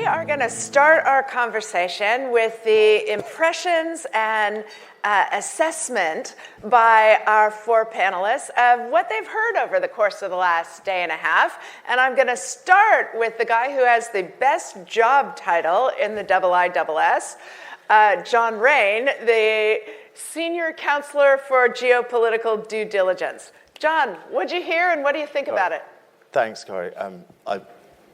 We are going to start our conversation with the impressions and assessment by our four panelists of what they've heard over the course of the last day and a half. And I'm going to start with the guy who has the best job title in the IISS, John Raine, the Senior Counselor for Geopolitical Due Diligence. John, what'd you hear and what do you think about it? Thanks, Kori.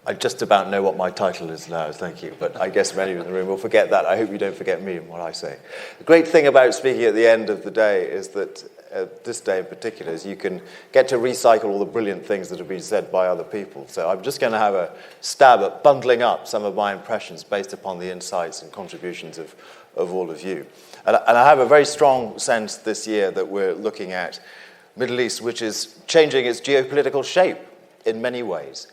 I just about know what my title is now, thank you. But I guess many in the room will forget that. I hope you don't forget me and what I say. The great thing about speaking at the end of the day is that, this day in particular, is you can get to recycle all the brilliant things that have been said by other people. So I'm just going to have a stab at bundling up some of my impressions based upon the insights and contributions of all of you. And I have a very strong sense this year that we're looking at Middle East, which is changing its geopolitical shape in many ways.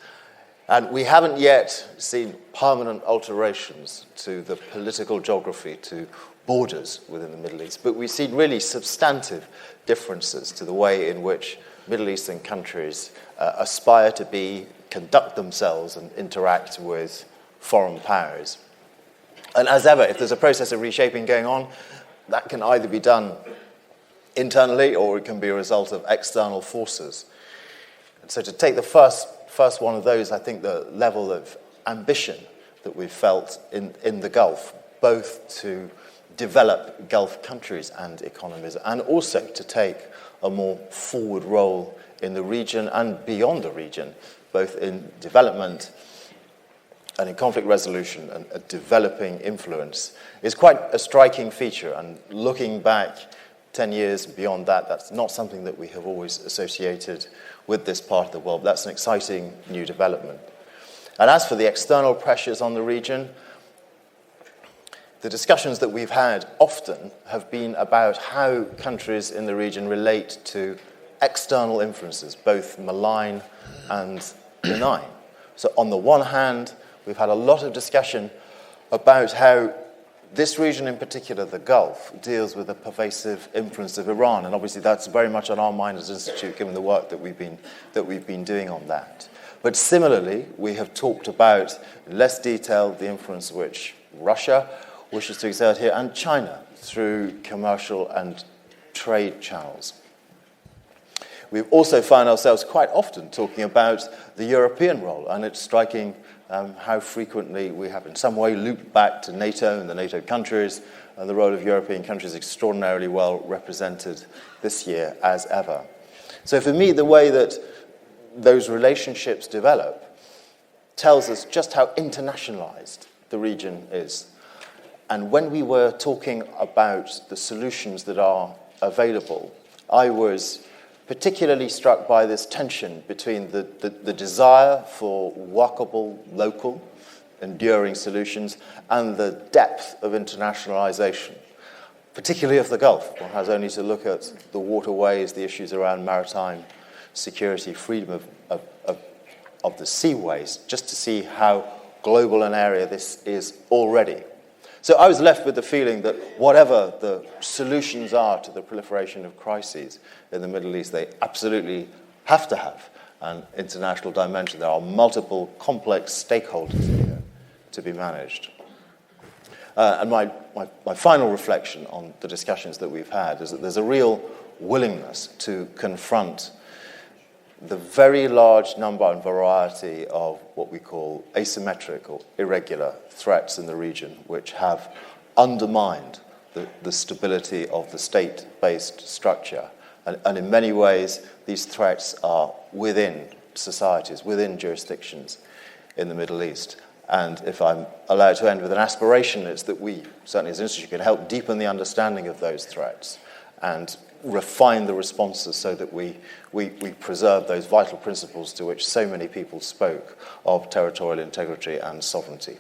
And we haven't yet seen permanent alterations to the political geography, to borders within the Middle East, but we've seen really substantive differences to the way in which Middle Eastern countries aspire to be, conduct themselves, and interact with foreign powers. And as ever, if there's a process of reshaping going on, that can either be done internally or it can be a result of external forces. And so to take the first one of those, I think the level of ambition that we've felt in the Gulf, both to develop Gulf countries and economies, and also to take a more forward role in the region and beyond the region, both in development and in conflict resolution and a developing influence, is quite a striking feature. And looking back 10 years beyond that, that's not something that we have always associated with this part of the world. That's an exciting new development. And as for the external pressures on the region, the discussions that we've had often have been about how countries in the region relate to external influences, both malign and benign. So on the one hand, we've had a lot of discussion about how this region in particular, the Gulf, deals with the pervasive influence of Iran, and obviously that's very much on our mind as an institute, given the work that we've been doing on that. But similarly, we have talked about, in less detail, the influence which Russia wishes to exert here, and China, through commercial and trade channels. We've also found ourselves quite often talking about the European role, and it's striking how frequently we have in some way looped back to NATO and the NATO countries, and the role of European countries extraordinarily well represented this year as ever. So for me, the way that those relationships develop tells us just how internationalized the region is. And when we were talking about the solutions that are available, I was particularly struck by this tension between the desire for workable, local, enduring solutions and the depth of internationalization, particularly of the Gulf. One has only to look at the waterways, the issues around maritime security, freedom of the seaways, just to see how global an area this is already. So I was left with the feeling that whatever the solutions are to the proliferation of crises in the Middle East, they absolutely have to have an international dimension. There are multiple complex stakeholders here to be managed. And my final reflection on the discussions that we've had is that there's a real willingness to confront the very large number and variety of what we call asymmetric or irregular threats in the region, which have undermined the stability of the state-based structure. And in many ways, these threats are within societies, within jurisdictions in the Middle East. And if I'm allowed to end with an aspiration, it's that we, certainly as an institute, can help deepen the understanding of those threats and refine the responses so that we preserve those vital principles to which so many people spoke of territorial integrity and sovereignty.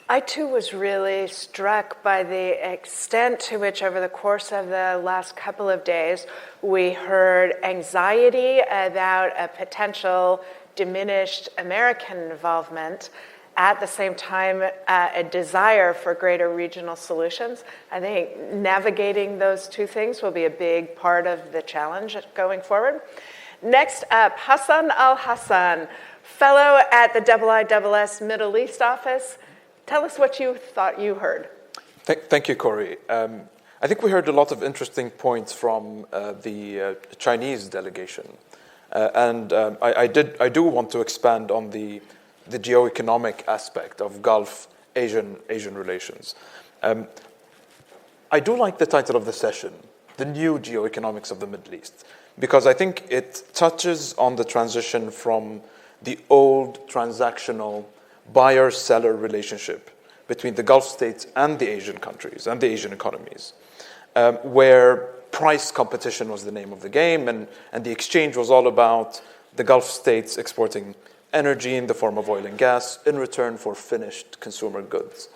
I too was really struck by the extent to which over the course of the last couple of days we heard anxiety about a potential diminished American involvement, at the same time a desire for greater regional solutions. I think navigating those two things will be a big part of the challenge going forward. Next up, Hasan Alhasan, fellow at the IISS Middle East office. Tell us what you thought you heard. Thank you, Kori. I think we heard a lot of interesting points from the Chinese delegation. I do want to expand on the geo-economic aspect of Gulf-Asian relations. I do like the title of the session, The New Geo-Economics of the Middle East, because I think it touches on the transition from the old transactional buyer-seller relationship between the Gulf states and the Asian countries and the Asian economies, where price competition was the name of the game, and the exchange was all about the Gulf states exporting energy in the form of oil and gas in return for finished consumer goods.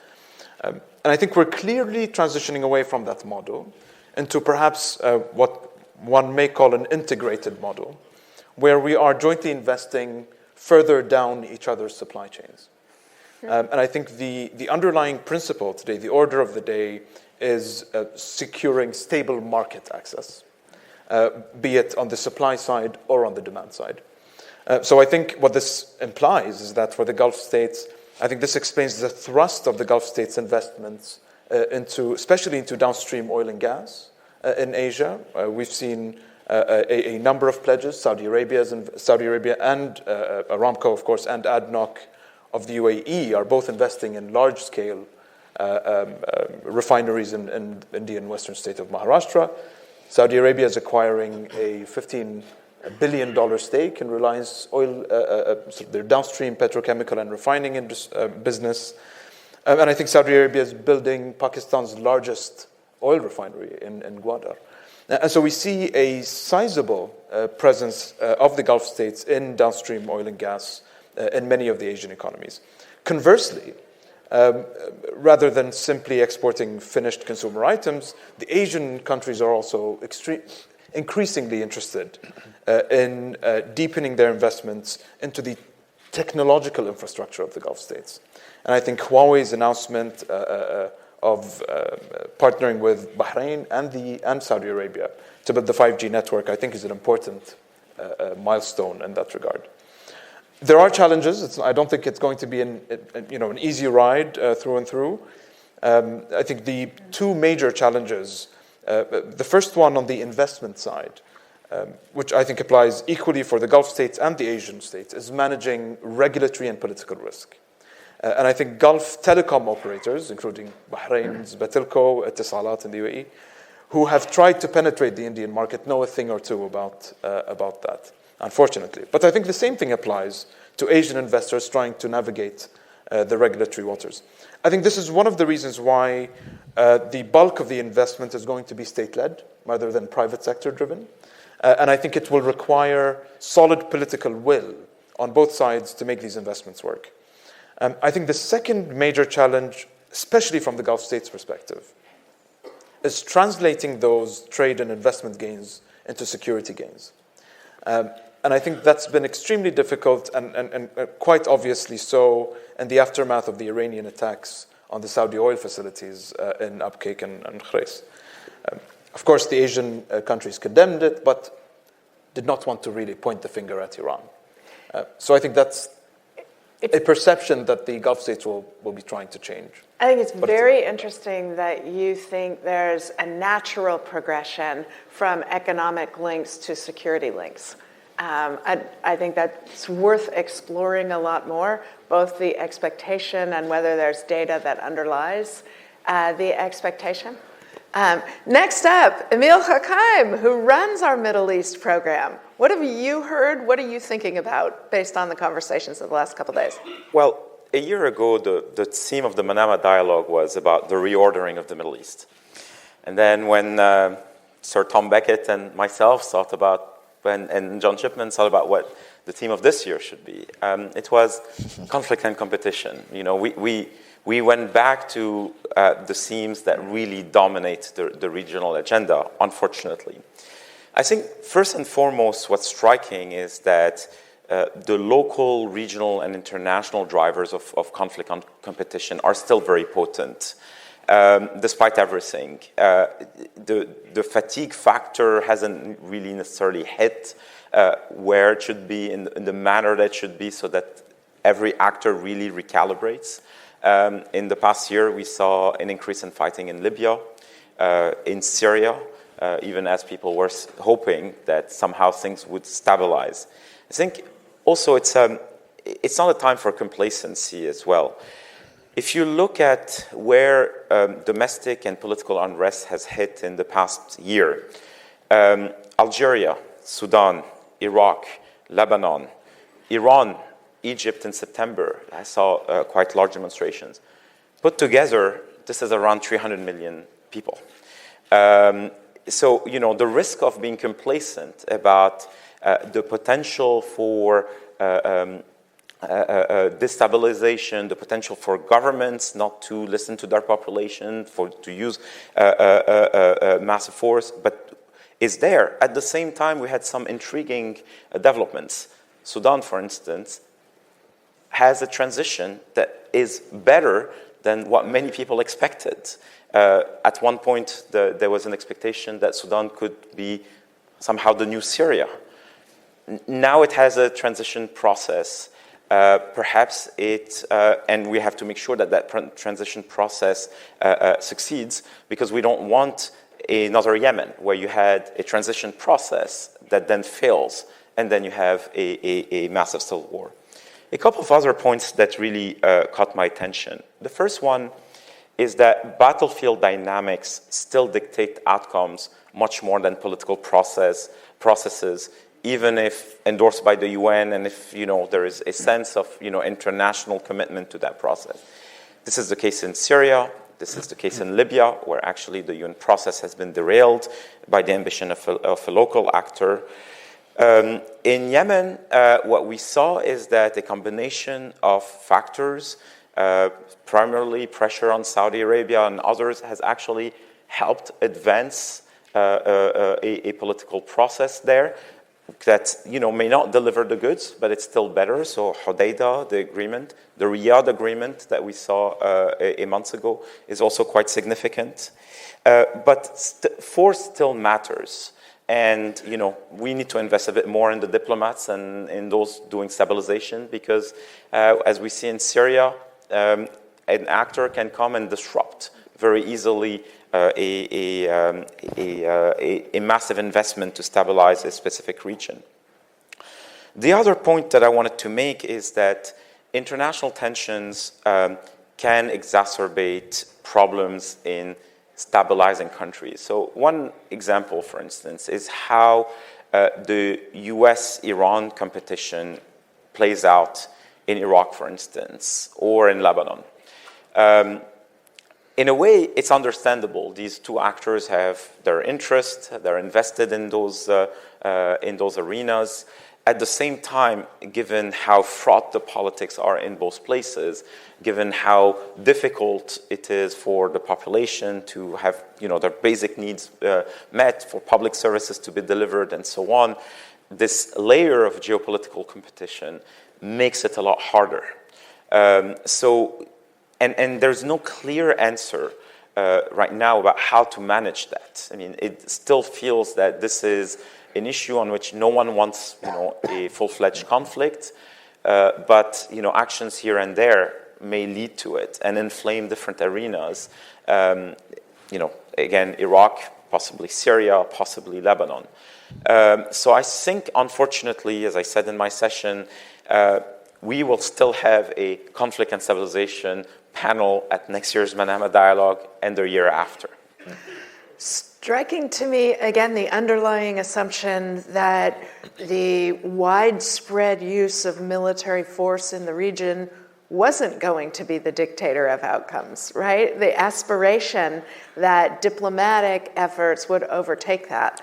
And I think we're clearly transitioning away from that model into perhaps what one may call an integrated model, where we are jointly investing further down each other's supply chains. And I think the underlying principle today, the order of the day, is securing stable market access, be it on the supply side or on the demand side. So I think what this implies is that for the Gulf states, I think this explains the thrust of the Gulf states' investments especially into downstream oil and gas in Asia. We've seen a number of pledges. Saudi Arabia and Aramco, of course, and ADNOC of the UAE are both investing in large-scale refineries in Indian western state of Maharashtra. Saudi Arabia is acquiring a $15 billion stake in Reliance Oil, their downstream petrochemical and refining business. And I think Saudi Arabia is building Pakistan's largest oil refinery in Gwadar. And so we see a sizable presence of the Gulf states in downstream oil and gas in many of the Asian economies. Conversely, rather than simply exporting finished consumer items, the Asian countries are also increasingly interested in deepening their investments into the technological infrastructure of the Gulf states. And I think Huawei's announcement of partnering with Bahrain and Saudi Arabia to build the 5G network, I think, is an important milestone in that regard. There are challenges. I don't think it's going to be an easy ride through and through. I think the two major challenges, the first one on the investment side, which I think applies equally for the Gulf states and the Asian states, is managing regulatory and political risk. And I think Gulf telecom operators, including Bahrain's Batilco, Etisalat in the UAE, who have tried to penetrate the Indian market, know a thing or two about that, unfortunately. But I think the same thing applies to Asian investors trying to navigate the regulatory waters. I think this is one of the reasons why the bulk of the investment is going to be state-led rather than private sector-driven. And I think it will require solid political will on both sides to make these investments work. I think the second major challenge, especially from the Gulf states' perspective, is translating those trade and investment gains into security gains. And I think that's been extremely difficult and quite obviously so in the aftermath of the Iranian attacks on the Saudi oil facilities in Abqaiq and Khurais. Of course, the Asian countries condemned it, but did not want to really point the finger at Iran. So I think that's a perception that the Gulf states will be trying to change. I think it's very interesting that you think there's a natural progression from economic links to security links. I think that's worth exploring a lot more, both the expectation and whether there's data that underlies the expectation. Next up, Emile Hokayem, who runs our Middle East program. What have you heard? What are you thinking about based on the conversations of the last couple of days? Well, a year ago, the theme of the Manama Dialogue was about the reordering of the Middle East. And then when Sir Tom Beckett and myself thought about, and John Shipman thought about what the theme of this year should be, it was conflict and competition. You know, we went back to the themes that really dominate the regional agenda, unfortunately. I think first and foremost, what's striking is that the local, regional, and international drivers of conflict and competition are still very potent. despite everything. The fatigue factor hasn't really necessarily hit where it should be in the manner that it should be, so that every actor really recalibrates. In the past year, we saw an increase in fighting in Libya, in Syria, even as people were hoping that somehow things would stabilize. I think also it's not a time for complacency as well. If you look at where domestic and political unrest has hit in the past year, Algeria, Sudan, Iraq, Lebanon, Iran, Egypt in September, I saw quite large demonstrations. Put together, this is around 300 million people. So, the risk of being complacent about the potential for destabilization, the potential for governments not to listen to their population, to use massive force, but is there. At the same time, we had some intriguing developments. Sudan, for instance, has a transition that is better than what many people expected. At one point, there was an expectation that Sudan could be somehow the new Syria. Now it has a transition process. Perhaps and we have to make sure that transition process succeeds, because we don't want another Yemen where you had a transition process that then fails, and then you have a massive civil war. A couple of other points that really caught my attention. The first one is that battlefield dynamics still dictate outcomes much more than political processes, even if endorsed by the UN, and if there is a sense of international commitment to that process. This is the case in Syria. This is the case in Libya, where actually the UN process has been derailed by the ambition of a local actor. In Yemen, what we saw is that a combination of factors, primarily pressure on Saudi Arabia and others, has actually helped advance a political process there that may not deliver the goods, but it's still better. So Hodeidah, the agreement, the Riyadh agreement that we saw a month ago, is also quite significant. But force still matters. And, we need to invest a bit more in the diplomats and in those doing stabilization, because as we see in Syria, an actor can come and disrupt very easily a massive investment to stabilize a specific region. The other point that I wanted to make is that international tensions can exacerbate problems in stabilizing countries. So one example, for instance, is how the US-Iran competition plays out in Iraq, for instance, or in Lebanon. In a way, it's understandable. These two actors have their interests, they're invested in those arenas. At the same time, given how fraught the politics are in both places, given how difficult it is for the population to have their basic needs met, for public services to be delivered, and so on, this layer of geopolitical competition makes it a lot harder. And there's no clear answer right now about how to manage that. I mean, it still feels that this is an issue on which no one wants, a full-fledged conflict, but actions here and there may lead to it and inflame different arenas. Again, Iraq, possibly Syria, possibly Lebanon. So I think, unfortunately, as I said in my session, we will still have a conflict and stabilization panel at next year's Manama Dialogue and the year after. Striking to me, again, the underlying assumption that the widespread use of military force in the region wasn't going to be the dictator of outcomes, right? The aspiration that diplomatic efforts would overtake that,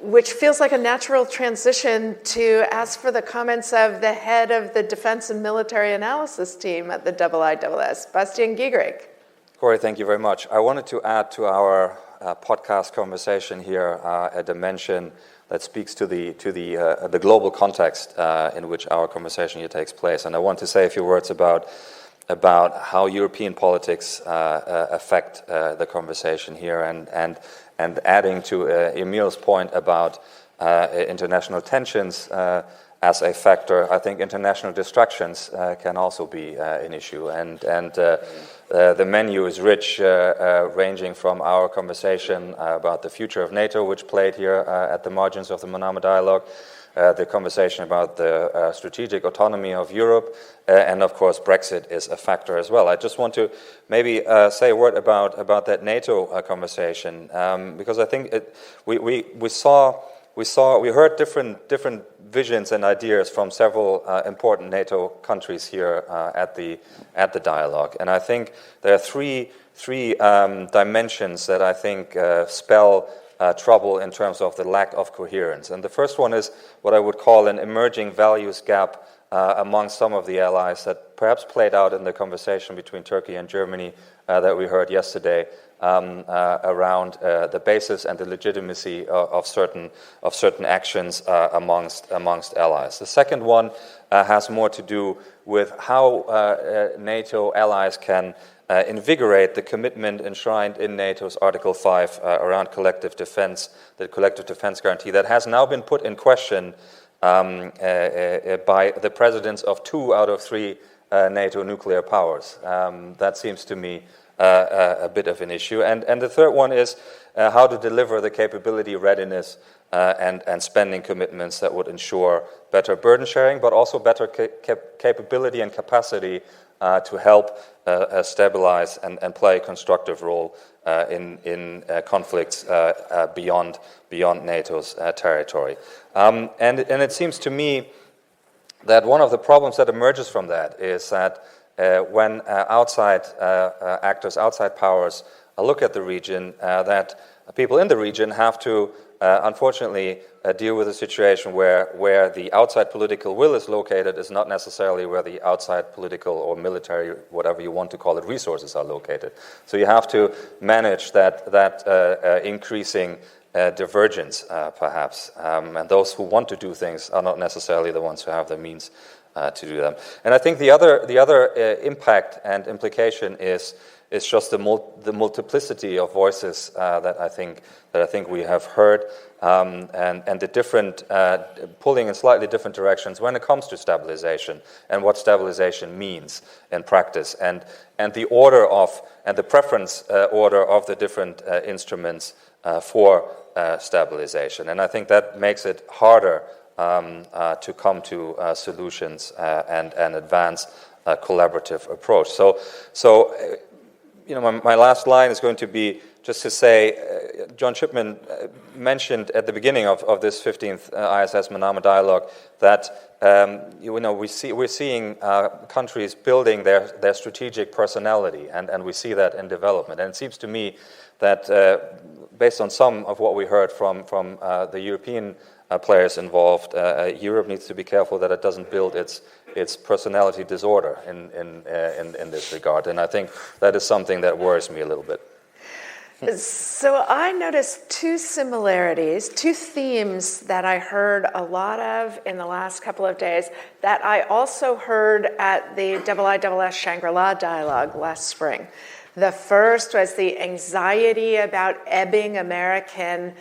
which feels like a natural transition to ask for the comments of the head of the Defense and Military Analysis team at the IISS, Bastian Giegerich. Kori, thank you very much. I wanted to add to our podcast conversation here a dimension that speaks to the global context in which our conversation here takes place. And I want to say a few words about about how European politics affect the conversation here, and adding to Emile's point about international tensions as a factor, I think international distractions can also be an issue, and the menu is rich, ranging from our conversation about the future of NATO, which played here at the margins of the Manama Dialogue, the conversation about the strategic autonomy of Europe, and of course Brexit is a factor as well. I just want to maybe say a word about that NATO conversation, because I think we heard different visions and ideas from several important NATO countries here at the dialogue, and I think there are three dimensions that I think spell trouble in terms of the lack of coherence. And the first one is what I would call an emerging values gap among some of the allies that perhaps played out in the conversation between Turkey and Germany that we heard yesterday around the basis and the legitimacy of certain actions amongst allies. The second one has more to do with how NATO allies can invigorate the commitment enshrined in NATO's Article 5 around collective defense, the collective defense guarantee that has now been put in question by the presidents of 2 out of 3 NATO nuclear powers. That seems to me a bit of an issue. And the third one is how to deliver the capability readiness and spending commitments that would ensure better burden sharing, but also better capability and capacity to help stabilize and play a constructive role in conflicts beyond NATO's territory. And it seems to me that one of the problems that emerges from that is that when outside actors, outside powers look at the region, that people in the region have to unfortunately deal with a situation where the outside political will is located is not necessarily where the outside political or military, whatever you want to call it, resources are located. So you have to manage that increasing divergence, perhaps. And those who want to do things are not necessarily the ones who have the means to do them. And I think the other impact and implication is just the multiplicity of voices that I think we have heard, and the different pulling in slightly different directions when it comes to stabilization and what stabilization means in practice, and the order of and the preference order of the different instruments for stabilization. And I think that makes it harder to come to solutions and advance a collaborative approach. So my last line is going to be just to say, John Shipman mentioned at the beginning of this 15th IISS Manama Dialogue that we're seeing countries building their strategic personality, and we see that in development. And it seems to me that based on some of what we heard from the European players involved, Europe needs to be careful that it doesn't build its personality disorder in this regard, and I think that is something that worries me a little bit. So I noticed 2 similarities, 2 themes that I heard a lot of in the last couple of days that I also heard at the IISS Shangri-La Dialogue last spring. The first was the anxiety about ebbing American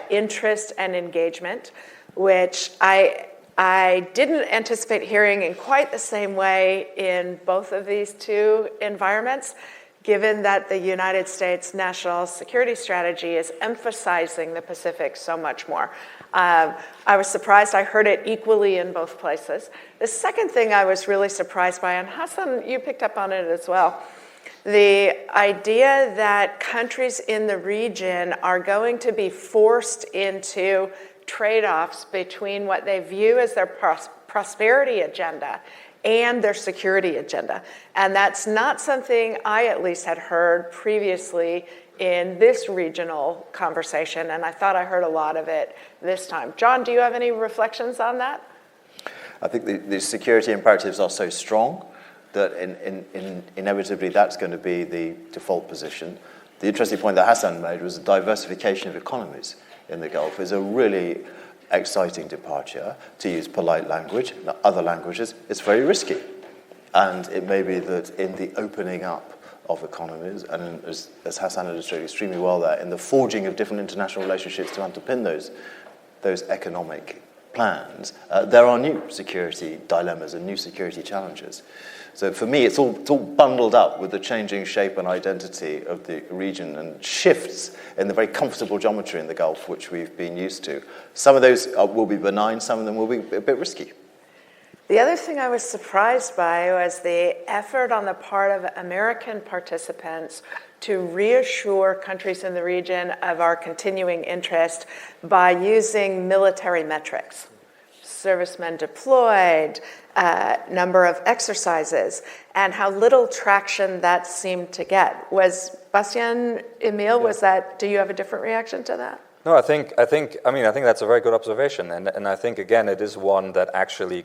interest and engagement, which I didn't anticipate hearing in quite the same way in both of these 2 environments, given that the United States national security strategy is emphasizing the Pacific so much more. I was surprised I heard it equally in both places. The second thing I was really surprised by, and Hasan, you picked up on it as well, the idea that countries in the region are going to be forced into trade-offs between what they view as their prosperity agenda and their security agenda. And that's not something I at least had heard previously in this regional conversation, and I thought I heard a lot of it this time. John, do you have any reflections on that? I think the security imperatives are so strong that inevitably that's going to be the default position. The interesting point that Hasan made was the diversification of economies in the Gulf is a really exciting departure, to use polite language. In other languages, it's very risky. And it may be that in the opening up of economies, and as Hasan illustrated extremely well there, in the forging of different international relationships to underpin those economic plans, there are new security dilemmas and new security challenges. So for me, it's all bundled up with the changing shape and identity of the region and shifts in the very comfortable geometry in the Gulf, which we've been used to. Some of those will be benign, some of them will be a bit risky. The other thing I was surprised by was the effort on the part of American participants to reassure countries in the region of our continuing interest by using military metrics. Servicemen deployed, number of exercises, and how little traction that seemed to get. Was Bastien, Emile, do you have a different reaction to that? No, I think that's a very good observation, and I think again it is one that actually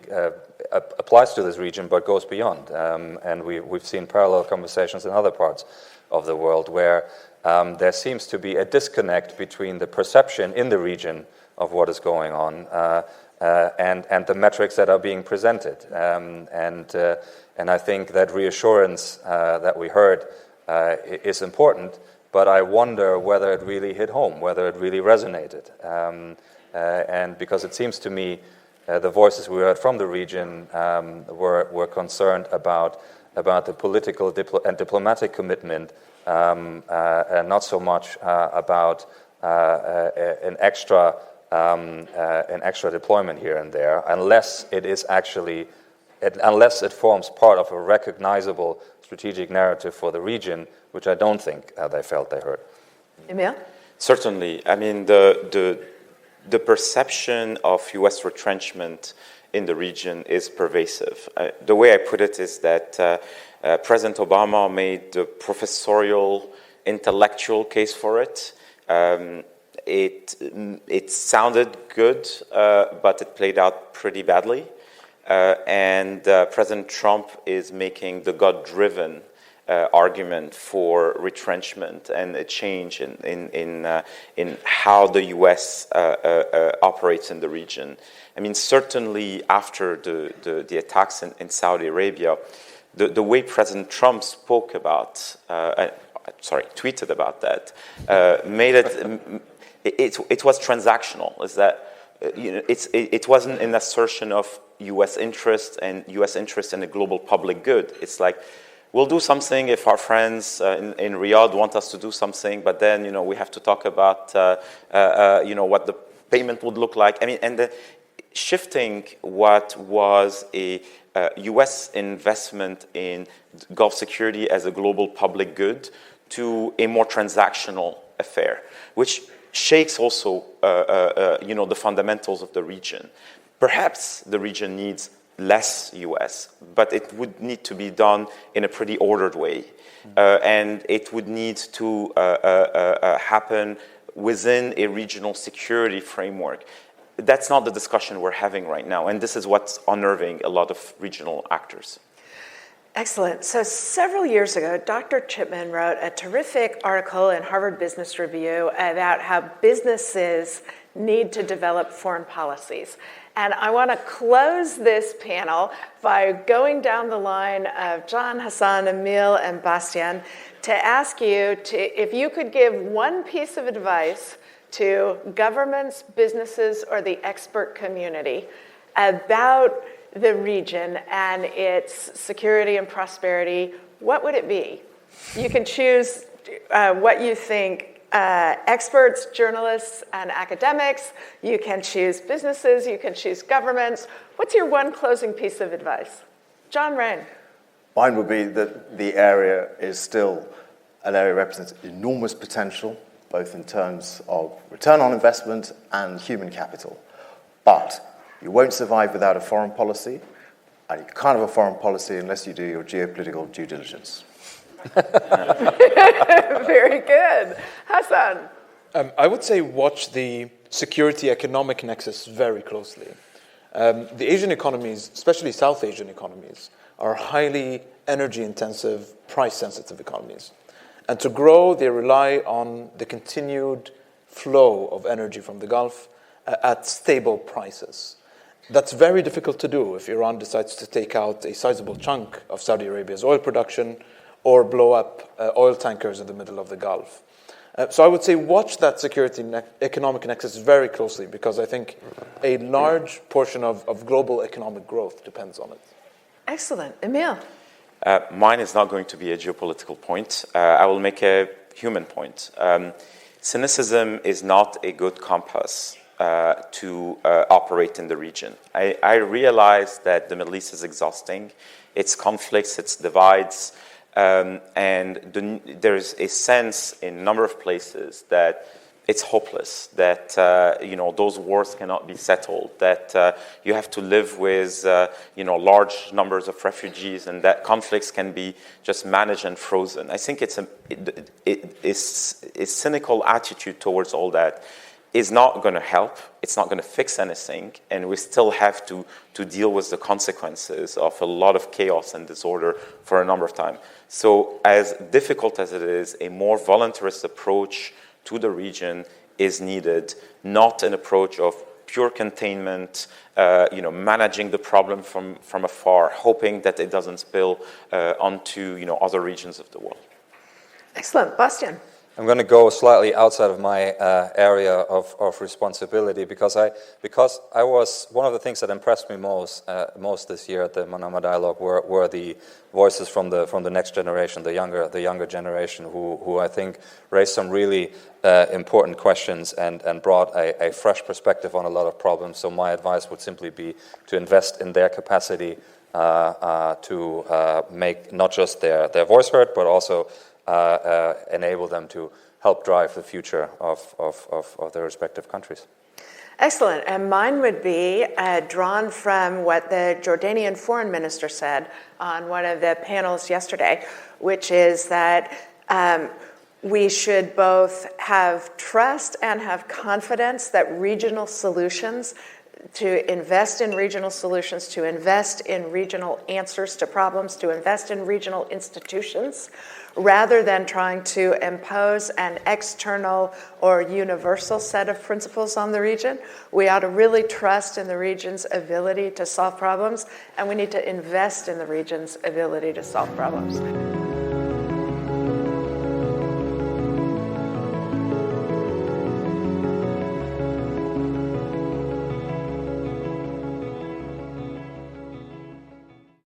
applies to this region, but goes beyond. And we've seen parallel conversations in other parts of the world where there seems to be a disconnect between the perception in the region of what is going on and the metrics that are being presented. And I think that reassurance that we heard is important. But I wonder whether it really hit home, whether it really resonated. And because it seems to me the voices we heard from the region were concerned about the political and diplomatic commitment, and not so much about an extra deployment here and there, unless it forms part of a recognizable strategic narrative for the region, which I don't think they felt they heard. Emile? Certainly. I mean, the perception of U.S. retrenchment in the region is pervasive. The way I put it is that President Obama made the professorial, intellectual case for it. It sounded good, but it played out pretty badly. And President Trump is making the God-driven argument for retrenchment and a change in how the U.S. Operates in the region. I mean, certainly after the attacks in Saudi Arabia, the way President Trump spoke about, tweeted about that, made it was transactional. Is that it wasn't an assertion of U.S. interest and U.S. interest in the global public good. It's like, we'll do something if our friends in Riyadh want us to do something, but then we have to talk about what the payment would look like. I mean, and shifting what was a U.S. investment in Gulf security as a global public good to a more transactional affair, which shakes also the fundamentals of the region. Perhaps the region needs less U.S., but it would need to be done in a pretty ordered way. And it would need to happen within a regional security framework. That's not the discussion we're having right now, and this is what's unnerving a lot of regional actors. Excellent. So several years ago, Dr. Chipman wrote a terrific article in Harvard Business Review about how businesses need to develop foreign policies. And I want to close this panel by going down the line of John, Hasan, Emile, and Bastien to ask you if you could give one piece of advice to governments, businesses, or the expert community about the region and its security and prosperity, what would it be? You can choose what you think experts, journalists, and academics. You can choose businesses. You can choose governments. What's your one closing piece of advice? John Raine. Mine would be that the area is still an area that represents enormous potential, both in terms of return on investment and human capital. But you won't survive without a foreign policy, and you can't have a foreign policy unless you do your geopolitical due diligence. Very good. Hasan? I would say watch the security-economic nexus very closely. The Asian economies, especially South Asian economies, are highly energy-intensive, price-sensitive economies. And to grow, they rely on the continued flow of energy from the Gulf at stable prices. That's very difficult to do if Iran decides to take out a sizable chunk of Saudi Arabia's oil production or blow up oil tankers in the middle of the Gulf. So I would say watch that security economic nexus very closely, because I think a large portion of global economic growth depends on it. Excellent. Emile? Mine is not going to be a geopolitical point. I will make a human point. Cynicism is not a good compass to operate in the region. I realize that the Middle East is exhausting. Its conflicts, its divides, and there's a sense in a number of places that it's hopeless, that those wars cannot be settled, that you have to live with large numbers of refugees, and that conflicts can be just managed and frozen. I think it's a cynical attitude towards all that is not going to help. It's not going to fix anything, and we still have to deal with the consequences of a lot of chaos and disorder for a number of time. So as difficult as it is, a more voluntarist approach to the region is needed, not an approach of pure containment, managing the problem from afar, hoping that it doesn't spill onto other regions of the world. Excellent. Bastian? I'm going to go slightly outside of my area of responsibility because I was one of the things that impressed me most this year at the Manama Dialogue were the voices from the next generation, the younger generation, who I think raised some really important questions and brought a fresh perspective on a lot of problems. So my advice would simply be to invest in their capacity to make not just their voice heard, but also enable them to help drive the future of their respective countries. Excellent. And mine would be drawn from what the Jordanian foreign minister said on one of the panels yesterday, which is that we should both have trust and have confidence that regional solutions, to invest in regional solutions, to invest in regional answers to problems, to invest in regional institutions, rather than trying to impose an external or universal set of principles on the region. We ought to really trust in the region's ability to solve problems, and we need to invest in the region's ability to solve problems.